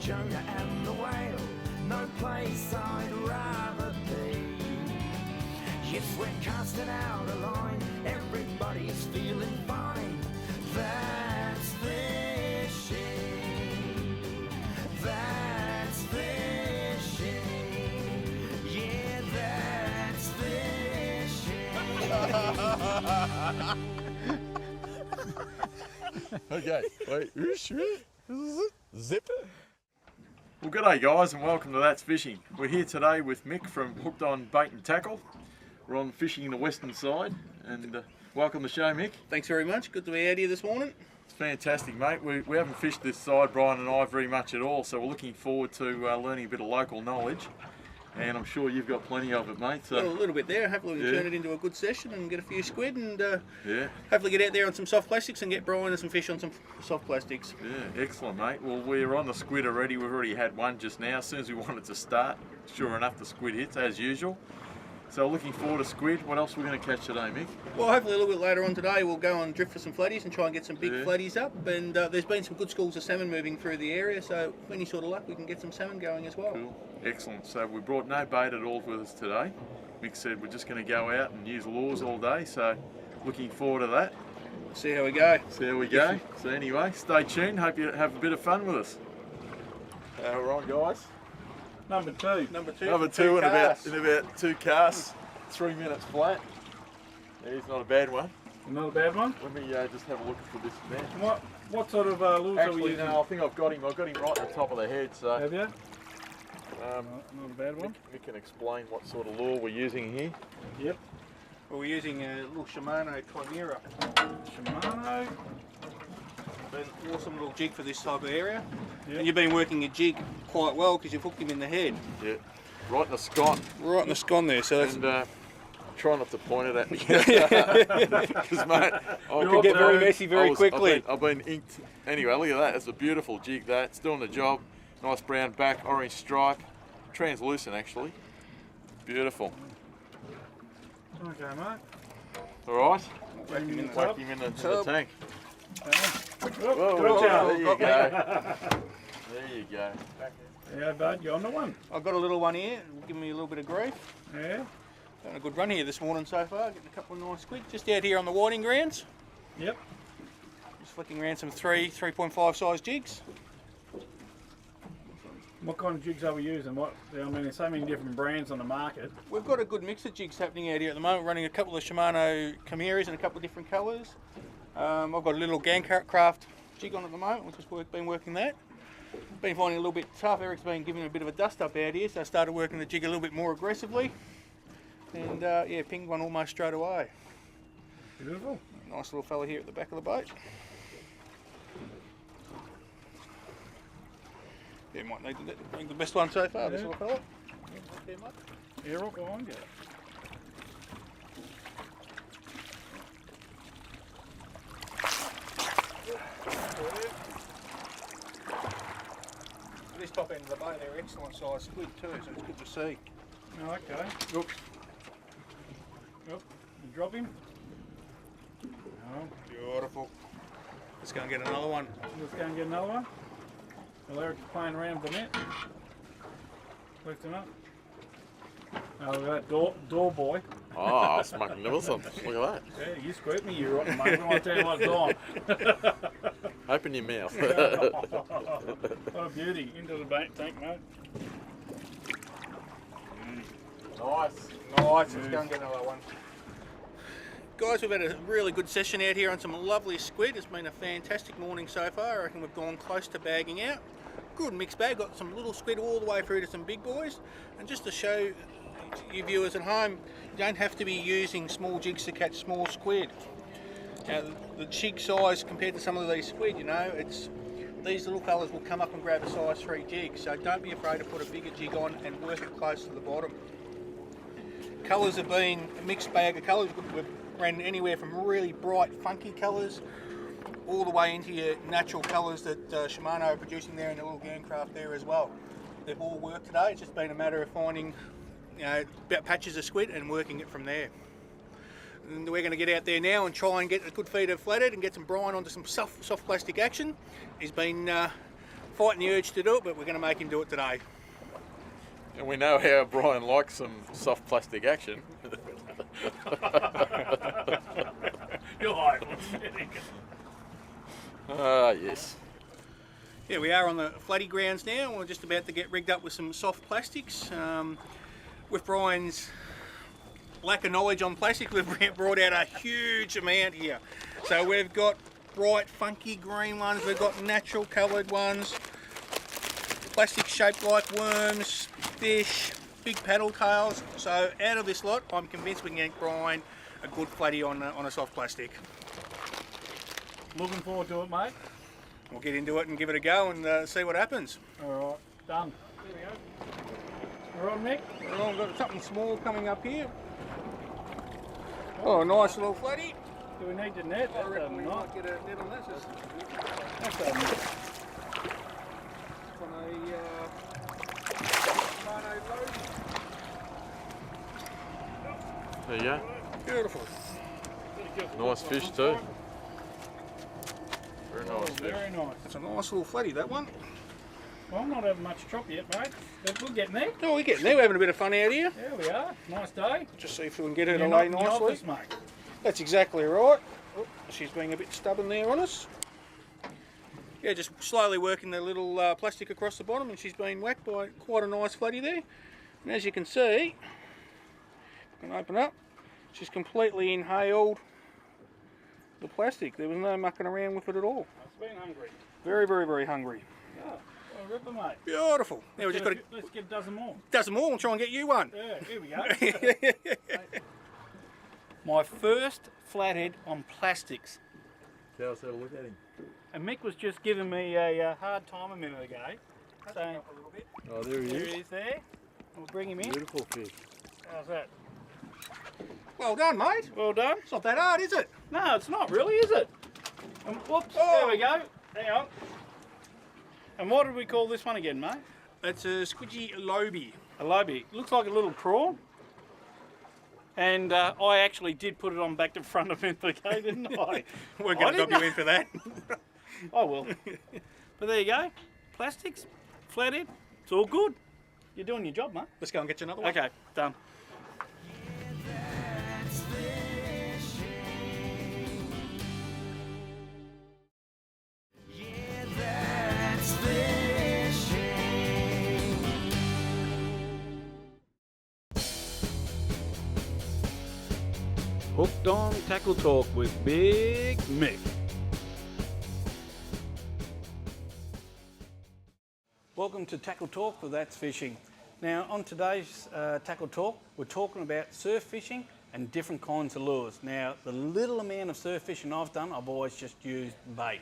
Jonah and the whale, no place I'd rather be. Yes, we're casting out a line, everybody's feeling fine. That's fishing. That's fishing. Yeah, that's fishing. Okay, wait, zip. Well, g'day guys, and welcome to That's Fishing. We're here today with Mick from Hooked On Bait and Tackle. We're on fishing in the western side, and welcome to the show, Mick. Thanks very much. Good to be out here this morning. It's fantastic, mate. We haven't fished this side, Brian and I, very much at all, so we're looking forward to learning a bit of local knowledge. And I'm sure you've got plenty of it, mate. So Got a little bit there. Hopefully we can turn it into a good session and get a few squid and yeah, hopefully get out there on some soft plastics and get Brian and some fish on some soft plastics. yeah, excellent, mate. Well, we're on the squid already. We've already had one just now. As soon as we wanted to start, sure enough, the squid hits as usual. So looking forward to squid. What else are we going to catch today, Mick? Well, hopefully a little bit later on today we'll go and drift for some flatties and try and get some big Yeah. flatties up. And there's been some good schools of salmon moving through the area, so with any sort of luck we can get some salmon going as well. Cool, excellent. So we brought no bait at all with us today. Mick said we're just going to go out and use lures all day, so looking forward to that. See how we go. See how we go. So anyway, stay tuned. Hope you have a bit of fun with us. We're on, guys. Number two. Number two. Number for two in casts. about 2 casts, 3 minutes flat. It's not a bad one. Not a bad one. Let me just have a look for this man. What sort of lures are we Actually, using? no, I think I've got him. I've got him right at the top of the head. So Have you? um, Not a bad one. Mick can explain what sort of lure we're using here. Yep. Well, we're using a little Shimano Chimera. Shimano. An awesome little jig for this type of area. Yep. And you've been working your jig quite well because you've hooked him in the head. Yeah, right in the scon. Right in the scon there, so that's... And try not to point it at me. Because mate, I It could get very messy very quickly. I've been inked. Anyway, look at that. It's a beautiful jig. It's doing the job. Nice brown back, orange stripe, translucent actually. Beautiful. Okay, mate. All right. Whack him in the Whack him in the tank. Whoa, Whoa, good job. there you go. There you go. Yeah, bud, you're on the one. I've got a little one here, giving me a little bit of grief. Yeah. Done a good run here this morning so far, getting a couple of nice squid. Just out here on the whiting grounds. Yep. Just flicking around some 3.5 size jigs. What kind of jigs are we using? There's so many different brands on the market. We've got a good mix of jigs happening out here at the moment, running a couple of Shimano Chimeras in a couple of different colours. I've got a little Craft jig on at the moment, which has been working that. Been finding it a little bit tough. Eric's been giving it a bit of a dust up out here, so I started working the jig a little bit more aggressively. And yeah, pinged one almost straight away. Beautiful. Nice little fella here at the back of the boat. Yeah, might need the best one so far, this Yeah. little fella. Yeah, rock on, yeah. This top end of the boat, they're excellent size squid too, so it's good to see. Oh, okay. Oops. Oop. You drop him. Oh, Beautiful. Let's go and get another one. let's go and get another one. Well, Eric's playing around with the net. Lifting up. Oh, look at that door boy. Oh, that's magnificent. Look at that. Yeah, you squirt me, you rotten mate. I tell you what's on. Open your mouth. What a beauty. Into the bank tank, mate. Nice. Nice, let's go and get another one. Guys, we've had a really good session out here on some lovely squid. It's been a fantastic morning so far. I reckon we've gone close to bagging out. Good mixed bag, got some little squid all the way through to some big boys. And just to show you viewers at home, you don't have to be using small jigs to catch small squid. Now, the jig size compared to some of these squid, you know, these little fellas will come up and grab a size 3 jig, so don't be afraid to put a bigger jig on and work it close to the bottom. Colours have been a mixed bag of colours. We've ran anywhere from really bright, funky colours all the way into your natural colours that Shimano are producing there in the little Craft there as well. They've all worked today. It's just been a matter of finding, you know, patches of squid and working it from there. And we're going to get out there now and try and get a good feed of flathead and get some brine onto some soft plastic action. He's been fighting the urge to do it, but we're going to make him do it today. And we know how Brian likes some soft plastic action. You're right. Ah, yes. Yeah, we are on the flatty grounds now. We're just about to get rigged up with some soft plastics. With Brian's lack of knowledge on plastic, we've brought out a huge amount here. So we've got bright, funky green ones. We've got natural coloured ones. Plastic shaped like worms, fish, big paddle tails. So out of this lot, I'm convinced we can get Brian a good flatty on a soft plastic. Looking forward to it, mate. We'll get into it and give it a go and see what happens. All right, done. There we go. All right, Mick. Well, we've got something small coming up here. Oh, a nice little flatty. Do we need the net? I reckon we might get a net on that. That's a net. On a mono load. There you go. Beautiful. Nice fish too. Very nice fish. Very nice. That's a nice little flatty, that one. Well, I'm not having much chop yet, mate. But we're getting there. Oh, we're getting there. We're having a bit of fun out here. There we are. Nice day. Just see if we can get her to You're lay not in the nicely. office, mate. That's exactly right. Oh, she's being a bit stubborn there on us. Yeah, just slowly working the little plastic across the bottom, and she's been whacked by quite a nice flatty there. And as you can see, I can open up, she's completely inhaled the plastic. There was no mucking around with it at all. It's been hungry. Very, very, very hungry. Yeah, well, ripper, mate. Beautiful. Now we just got Let's get a dozen more. a dozen more and try and get you one. Yeah, here we go. My first flathead on plastics. How's that look at him? And Mick was just giving me a hard time a minute ago. Saying, Oh, there he there is. he is there. We'll bring him in. Beautiful fish. How's that? Well done, mate. Well done. It's not that hard, is it? No, it's not really, is it? And whoops, Oh. there we go. Hang on. And what did we call this one again, mate? It's a squidgy lobie. A lobie. Looks like a little prawn. And I actually did put it on back to front of him ago, didn't I? We're going to dub you in for that. I will. But there you go. Plastics, flathead, it's all good. You're doing your job, mate. Let's go and get you another one. Okay, done. That's fishing. Yeah, that's fishing. Hooked on Tackle Talk with Big Mick. Welcome to Tackle Talk with That's Fishing. Now on today's Tackle Talk, we're talking about surf fishing and different kinds of lures. Now the little amount of surf fishing I've done, I've always just used bait.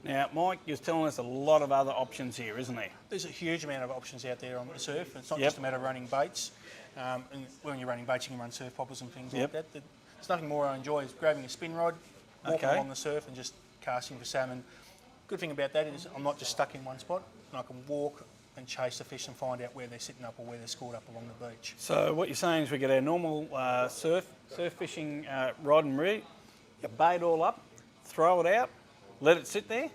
Now Mike is telling us a lot of other options here, isn't he? There's a huge amount of options out there on the surf. It's not Yep. just a matter of running baits. And when you're running baits, you can run surf poppers and things Yep. like that. There's nothing more I enjoy is grabbing a spin rod, walking Okay. along the surf and just casting for salmon. Good thing about that is I'm not just stuck in one spot, and I can walk and chase the fish and find out where they're sitting up or where they're schooled up along the beach. So what you're saying is we get our normal surf fishing rod and rig, you bait all up, throw it out, let it sit there, and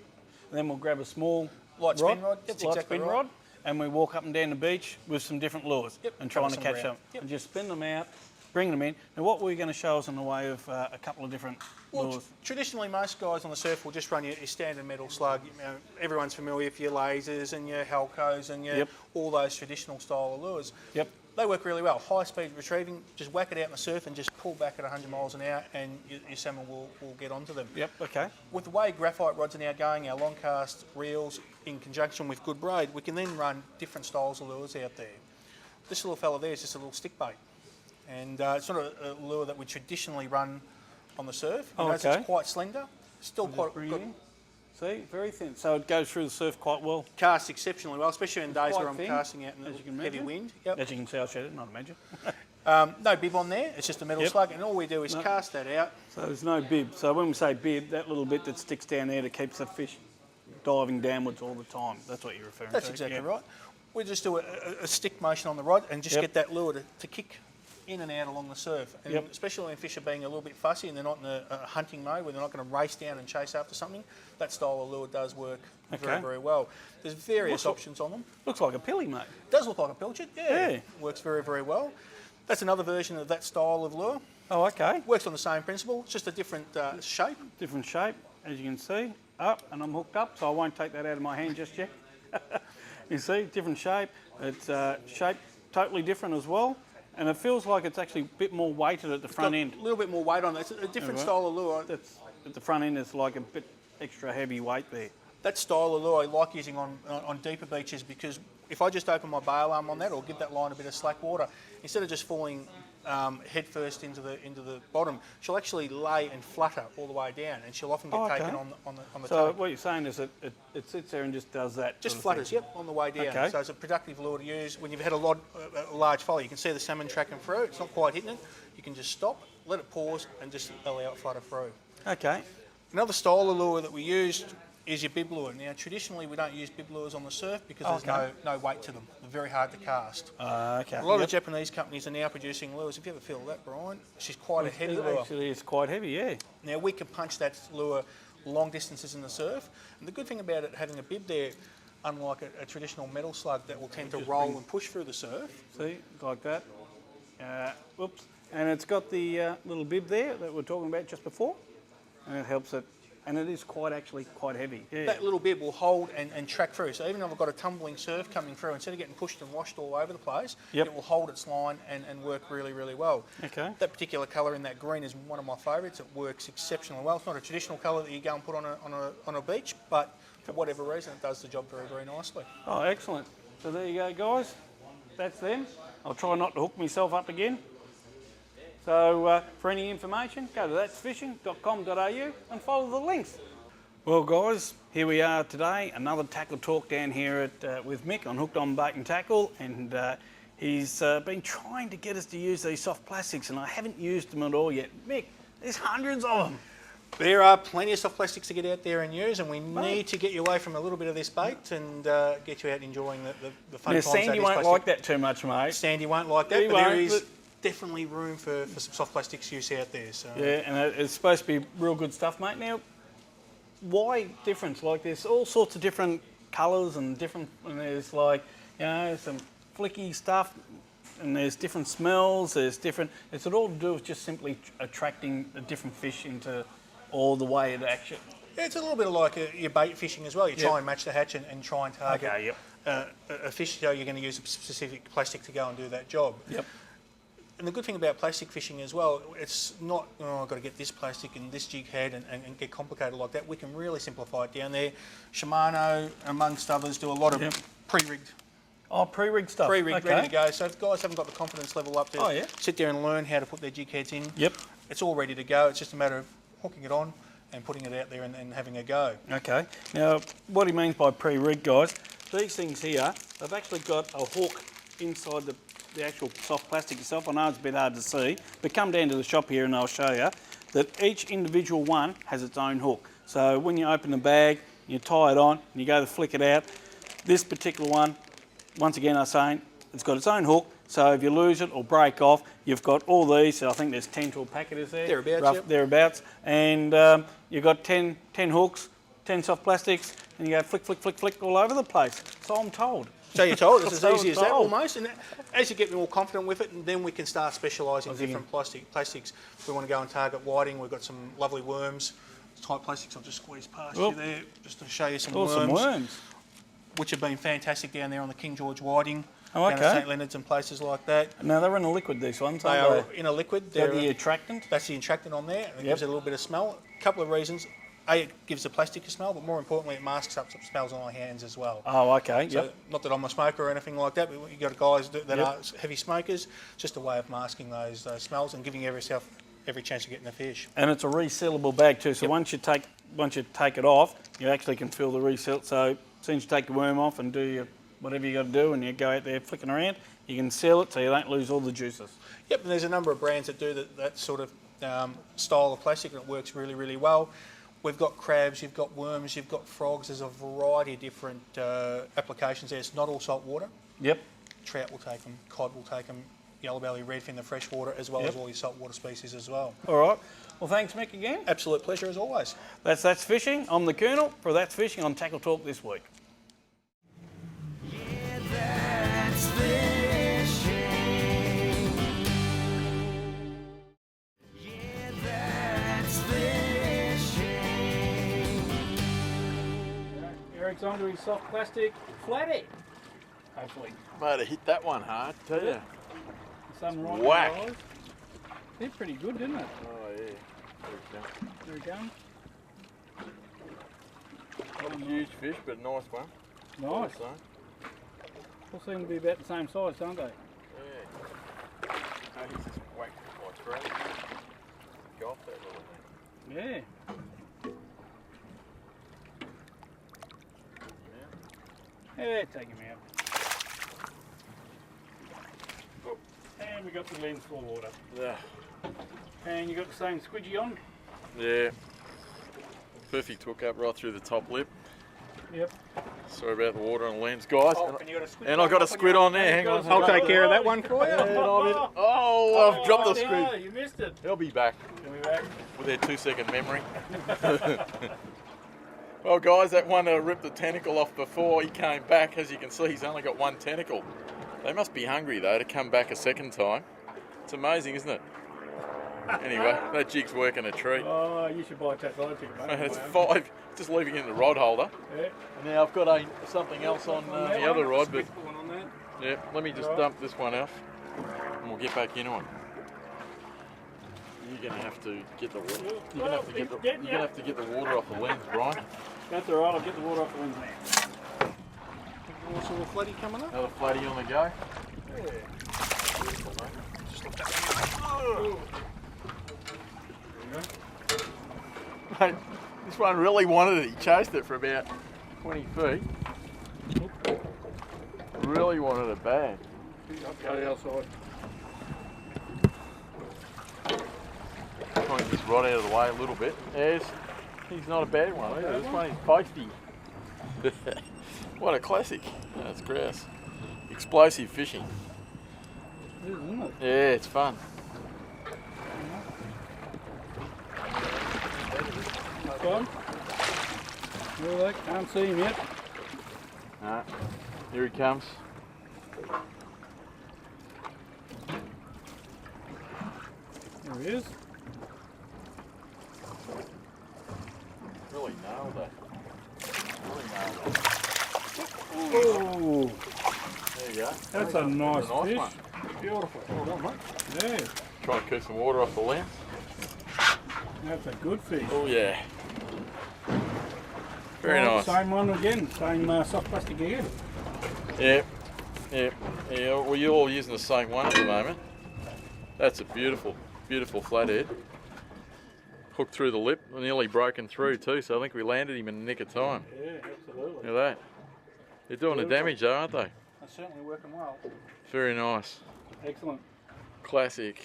then we'll grab a small Light spin rod, yep, that's light exactly spin right. rod, and we walk up and down the beach with some different lures Yep, and trying to some catch ground. them Yep. and just spin them out, bring them in. Now what we're going to show us in the way of a couple of different Well, lures. traditionally, most guys on the surf will just run your standard metal slug. You know, everyone's familiar with your lasers and your Halcos and your, Yep. all those traditional style of lures. Yep. They work really well. High speed retrieving, just whack it out in the surf and just pull back at 100 miles an hour and your salmon will get onto them. Yep, okay. With the way graphite rods are now going, our long cast reels in conjunction with good braid, we can then run different styles of lures out there. This little fella there is just a little stick bait. And it's not a lure that we traditionally run on the surf. You notice okay. it's quite slender. Still quite Bring it good. in. See, very thin. So it goes through the surf quite well. Casts exceptionally well, especially in days quite where I'm thin, casting out in as you can heavy imagine. wind. Yep. As you can see, I'll shed it, not imagine. No bib on there, it's just a metal Yep. slug, and all we do is No. cast that out. So there's no bib. So when we say bib, that little bit that sticks down there that keeps the fish diving downwards all the time. That's what you're referring That's to. exactly Yep. right. We just do a stick motion on the rod and just Yep. get that lure to kick in and out along the surf. And Yep. especially when fish are being a little bit fussy and they're not in a hunting mode where they're not going to race down and chase after something, that style of lure does work very, Okay. very well. There's various options on them. Looks like a pilly, mate. It does look like a pilchard, yeah. Yeah. Works very, very well. That's another version of that style of lure. Oh, okay. Works on the same principle, it's just a different shape. Different shape, as you can see. Up, and I'm hooked up, so I won't take that out of my hand just yet. You see, different shape. It's shape totally different as well. And it feels like it's actually a bit more weighted at the front end. A little bit more weight on it. It's a different style of lure. That's, at the front end, it's like a bit extra heavy weight there. That style of lure I like using on deeper beaches because if I just open my bail arm on that or give that line a bit of slack water, instead of just falling head first into the bottom, she'll actually lay and flutter all the way down, and she'll often get taken on the So tail. what you're saying is that it sits there and just does that? Just sort of flutters, thing. yep, on the way down. Okay. So it's a productive lure to use when you've had a large follow. You can see the salmon tracking through. It's not quite hitting it. You can just stop, let it pause, and just allow it flutter through. Okay. Another style of lure that we used is your bib lure. Now, traditionally, we don't use bib lures on the surf because there's no weight to them. They're very hard to cast. Okay. A lot of Japanese companies are now producing lures. If you ever feel that, Brian, she's quite a heavy lure. Actually, it's quite heavy, yeah. Now, we can punch that lure long distances in the surf. And the good thing about it having a bib there, unlike a traditional metal slug that will tend to roll and push through the surf. See, like that. Whoops. And it's got the little bib there that we were talking about just before. And it helps it. And it is actually quite heavy. Yeah. That little bib will hold and track through. So even if I've got a tumbling surf coming through, instead of getting pushed and washed all over the place, it will hold its line and work really, really well. Okay. That particular colour in that green is one of my favourites. It works exceptionally well. It's not a traditional colour that you go and put on a beach, but for whatever reason, it does the job very, very nicely. Oh, excellent. So there you go, guys. That's them. I'll try not to hook myself up again. So for any information, go to that'sfishing.com.au and follow the links. Well, guys, here we are today, another tackle talk down here with Mick on Hooked on Bait and Tackle, and he's been trying to get us to use these soft plastics, and I haven't used them at all yet. Mick, there's hundreds of them. There are plenty of soft plastics to get out there and use, and we need to get you away from a little bit of this bait and get you out enjoying the fun times. Sandy won't like that too much, mate. Sandy won't like that, He but won't, there is definitely room for some soft plastics use out there. So. Yeah, and it's supposed to be real good stuff, mate. Now, why difference? Like, there's all sorts of different colours and there's like, you know, some flicky stuff, and there's different smells, it's all to do with just simply attracting a different fish into all the way it actually. Yeah, it's a little bit like your bait fishing as well. You try and match the hatch and try and target a fish, so you're going to use a specific plastic to go and do that job. Yep. And the good thing about plastic fishing as well, it's not, I've got to get this plastic and this jig head and get complicated like that. We can really simplify it down there. Shimano, amongst others, do a lot of pre-rigged. Oh, pre-rigged stuff. Pre-rigged, ready to go. So if guys haven't got the confidence level up to sit there and learn how to put their jig heads in, it's all ready to go. It's just a matter of hooking it on and putting it out there and having a go. Okay. Now, what he means by pre-rigged, guys, these things here, they've actually got a hook inside the actual soft plastic itself. I know it's a bit hard to see, but come down to the shop here and I'll show you that each individual one has its own hook. So when you open the bag, you tie it on, and you go to flick it out. This particular one, once again I'm saying, it's got its own hook, so if you lose it or break off, you've got all these, so I think there's 10 to a packet, is there? Thereabouts, Thereabouts, and you've got 10 hooks, 10 soft plastics, and you go flick, flick, flick, flick all over the place. So I'm told. So you're told, it's as So easy as I'm that told. almost. And as you get more confident with it, and then we can start specialising in different plastics. If we want to go and target whiting, we've got some lovely worms type plastics. I'll just squeeze past you there just to show you some worms. Some worms. Which have been fantastic down there on the King George whiting. Oh, down at St Leonard's and places like that. Now they're in a liquid, these ones, They aren't are in a liquid. Is that the attractant? That's the attractant on there. And it gives it a little bit of smell. A couple of reasons. A, it gives the plastic a smell, but more importantly, it masks up some smells on our hands as well. Oh, okay. So not that I'm a smoker or anything like that, but you've got guys that are heavy smokers. It's just a way of masking those smells and giving yourself every chance of getting a fish. And it's a resealable bag too. So once you take it off, you actually can fill the reseal. So as soon as you take the worm off and do whatever you got to do, and you go out there flicking around, you can seal it so you don't lose all the juices. Yep, and there's a number of brands that do that sort of style of plastic, and it works really, really well. We've got crabs, you've got worms, you've got frogs. There's a variety of different applications there. It's not all salt water. Yep. Trout will take them, cod will take them, yellow belly, redfin, the freshwater, as well as all your saltwater species as well. All right. Well, thanks, Mick, again. Absolute pleasure as always. That's Fishing. I'm the Colonel for That's Fishing on Tackle Talk this week. Yeah, that's fishing. Yeah, that's fishing. Eric's onto his soft plastic flathead, hopefully. Mate, I hit that one hard, tell you. Sun right Whack. in the eyes. Did pretty good, didn't it? Oh yeah. There we go. Not a huge fish, but a nice one. Nice. So, All seem to be about the same size, don't they? yeah. Oh, he's just whacked it by three. Got that little thing. Yeah. Yeah, take him out. And we got the lens full of water. Yeah. And you got the same squidgy on? Yeah. Perfect hook up right through the top lip. Yep. Sorry about the water on the lens, guys. And I I've got a squid on there, hang on. I'll take care of that one for you. Oh, I've dropped the Oh, squid. you missed it. He'll be back Can we back? with their 2-second memory. Well, guys, that one ripped the tentacle off before he came back. As you can see, he's only got one tentacle. They must be hungry, though, to come back a second time. It's amazing, isn't it? Anyway, that jig's working a treat. Oh, you should buy a tackle ticket, mate. It's 5, just leaving it in the rod holder. Yeah. And now I've got something else on the other rod, but On that. yeah, let me just dump this one off, and we'll get back into it. You're gonna have to get the water. You're gonna have to get the water off the lens, Brian. That's all right. I'll get the water off the lens now. Also a floodie coming up. Another flatty on the go. Mate, this one really wanted it. He chased it for about 20 feet. Really wanted it bad. I'll go the outside. Trying to get this rod out of the way a little bit. Yes, he's not a bad one either. This one is feisty. What a classic. That's grouse. Explosive fishing. It is, isn't it? Yeah, it's fun. Gone. Well, I can't see him yet. Alright, here he comes. There he is. Really nailed that. Really nailed that. Oh, There you go. that's a nice fish. one. Beautiful. Well done, mate. Yeah, Try and keep some water off the lens. that's a good fish. Oh yeah. Very Well, nice. Same one again. Same soft plastic again. Yeah. Well, you're all using the same one at the moment. That's a beautiful, beautiful flathead. Hooked through the lip, nearly broken through too. So I think we landed him in the nick of time. Yeah, absolutely. Look at that. They're doing the damage though, aren't they? That's certainly working well. Very nice. Excellent. Classic.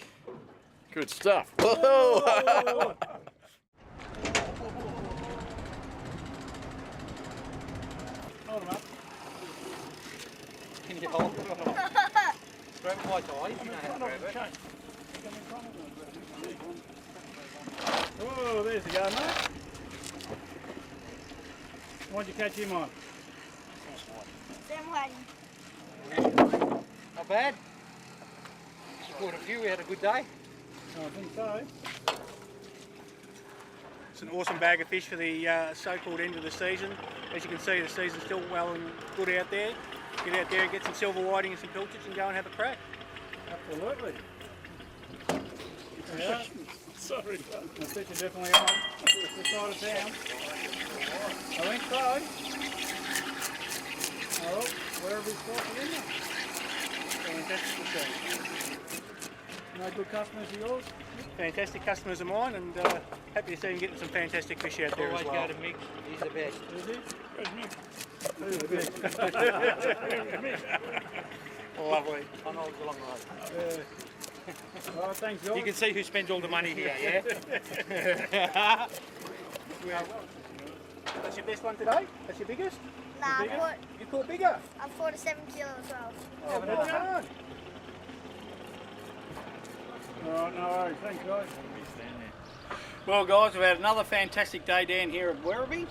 Good stuff. Oh. Hold him up. Can you hold it? Grab it by the eyes, you know how to grab it. Oh, there's the guy, mate. Why'd you catch him on? Them one. Not bad. Caught a few, we had a good day. I think so. It's an awesome bag of fish for the so-called end of the season. As you can see, the season's still well and good out there. Get out there, get some silver whiting and some pilchards and go and have a crack. Absolutely. Yeah. Sorry. I think you're definitely on the side of town. I think so. Oh, wherever he's walking in there. Fantastic to see. No good customers of yours? Fantastic customers of mine, and happy to see him getting some fantastic fish out there as well. Always go to Mick, he's the best. Is he? Where's Mick? Lovely. I know it's a long road. Oh, thanks, George. You can see who spends all the money here, yeah? That's your best one today? That's your biggest? Nah, You caught bigger? I've caught a 7 kilo as well. Oh, well done. Alright, no worries. Thanks, guys. Well, guys, we've had another fantastic day down here at Weribee.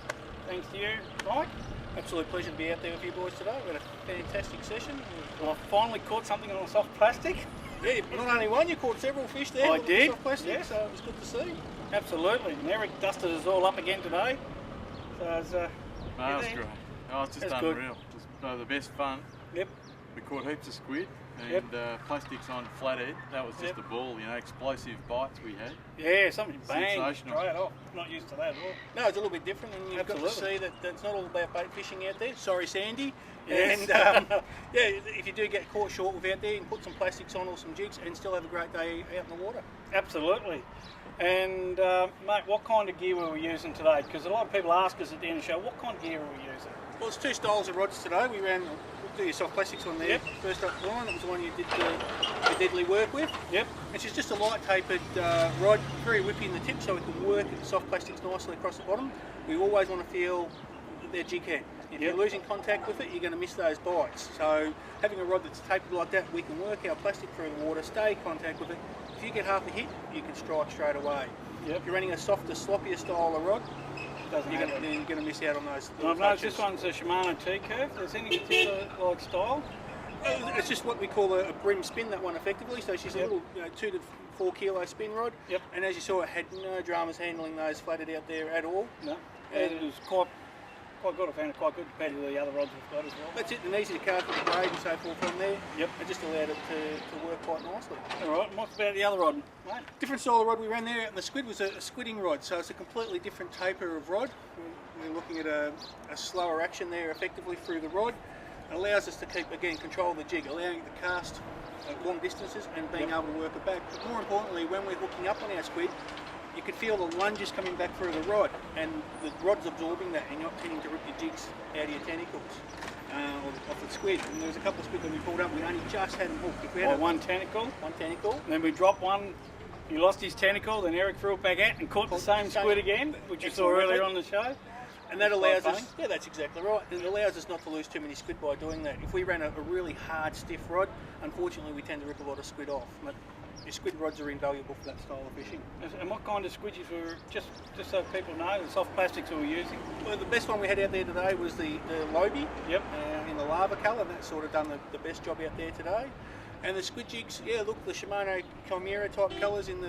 Thanks to you, Mike. Absolute pleasure to be out there with you boys today. We had a fantastic session. Well, I finally caught something on a soft plastic. Yeah, not only one, you caught several fish there. I did, Soft plastic, yes. so it was good to see. Absolutely. And Eric dusted us all up again today. So it's, No, that was great. Oh, it's just That's good. unreal. Just the best fun. Yep. We caught heaps of squid and Yep. plastics on flathead. That was just Yep. a ball, explosive bites we had. Yeah, something bang, Sensational. straight off. Not used to that at all. No, it's a little bit different, and you've got to Absolutely. see that it's not all about bait fishing out there. Sorry, Sandy. Yes. And yeah, if you do get caught short with out there, you can put some plastics on or some jigs and still have a great day out in the water. Absolutely. And mate, what kind of gear were we using today? Because a lot of people ask us at the end of the show, what kind of gear were we using? Well, it's two styles of rods today. We'll do your soft plastics on there. Yep. First up the line, that was the one you did the deadly work with. Yep. Which is just a light tapered rod, very whippy in the tip, so we can work the soft plastics nicely across the bottom. We always want to feel their jig head. If Yep. you're losing contact with it, you're going to miss those bites. So having a rod that's tapered like that, we can work our plastic through the water, stay in contact with it. If you get half a hit, you can strike straight away. Yep. If you're running a softer, sloppier style of rod, Doesn't you're happen. going to miss out on those. And I've noticed this one's a Shimano T-curve. Is there any particular like style? It's just what we call a brim spin, that one effectively. So she's a Yep. little 2 to 4 kilo spin rod. Yep. And as you saw, it had no dramas handling those flathead out there at all. No. And it was quite good. I found it quite good compared to the other rods we've got as well. That's it, and easy to cast with the braid and so forth from there. Yep. It just allowed it to work quite nicely. All right. And what's about the other rod, mate? Different style of rod we ran there, and the Squid was a squidding rod, so it's a completely different taper of rod. We're looking at a slower action there effectively through the rod. It allows us to keep, again, control of the jig, allowing it to cast at long distances and being able to work it back. But more importantly, when we're hooking up on our squid, you can feel the lunges coming back through the rod, and the rod's absorbing that, and you're not tending to rip your jigs out of your tentacles or off the squid. And there was a couple of squid that we pulled up, we only just had them hooked. If we had Or one tentacle. one tentacle, And then we dropped one. He lost his tentacle. Then Eric threw it back out and caught the same squid again, which you saw Excellent earlier effort. on the show. and that That's allows quite us, funny. yeah, that's exactly right. It allows us not to lose too many squid by doing that. If we ran a really hard, stiff rod, unfortunately we tend to rip a lot of squid off. But your squid rods are invaluable for that style of fishing. And what kind of squidgies were, just so people know, the soft plastics we were using? Well, the best one we had out there today was the Lobie. Yep. In the lava colour. That's sort of done the best job out there today. And the squid jigs, yeah, look, the Shimano Chimera type colours in the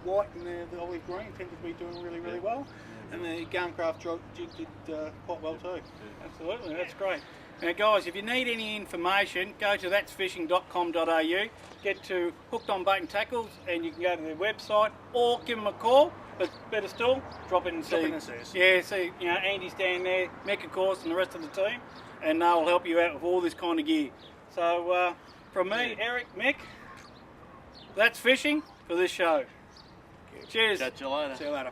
white and the olive green tend to be doing really well. And the Garmcraft jig did quite well too. Absolutely, that's great. Now guys, if you need any information, go to that'sfishing.com.au, get to Hooked on Bait and Tackles, and you can go to their website or give them a call, but better still, drop in and see. Drop in and see us. Yeah, see, Andy's down there, Mick of course, and the rest of the team, and they'll help you out with all this kind of gear. So from me, Eric, Mick, that's fishing for this show. Cheers. Catch you later. See you later.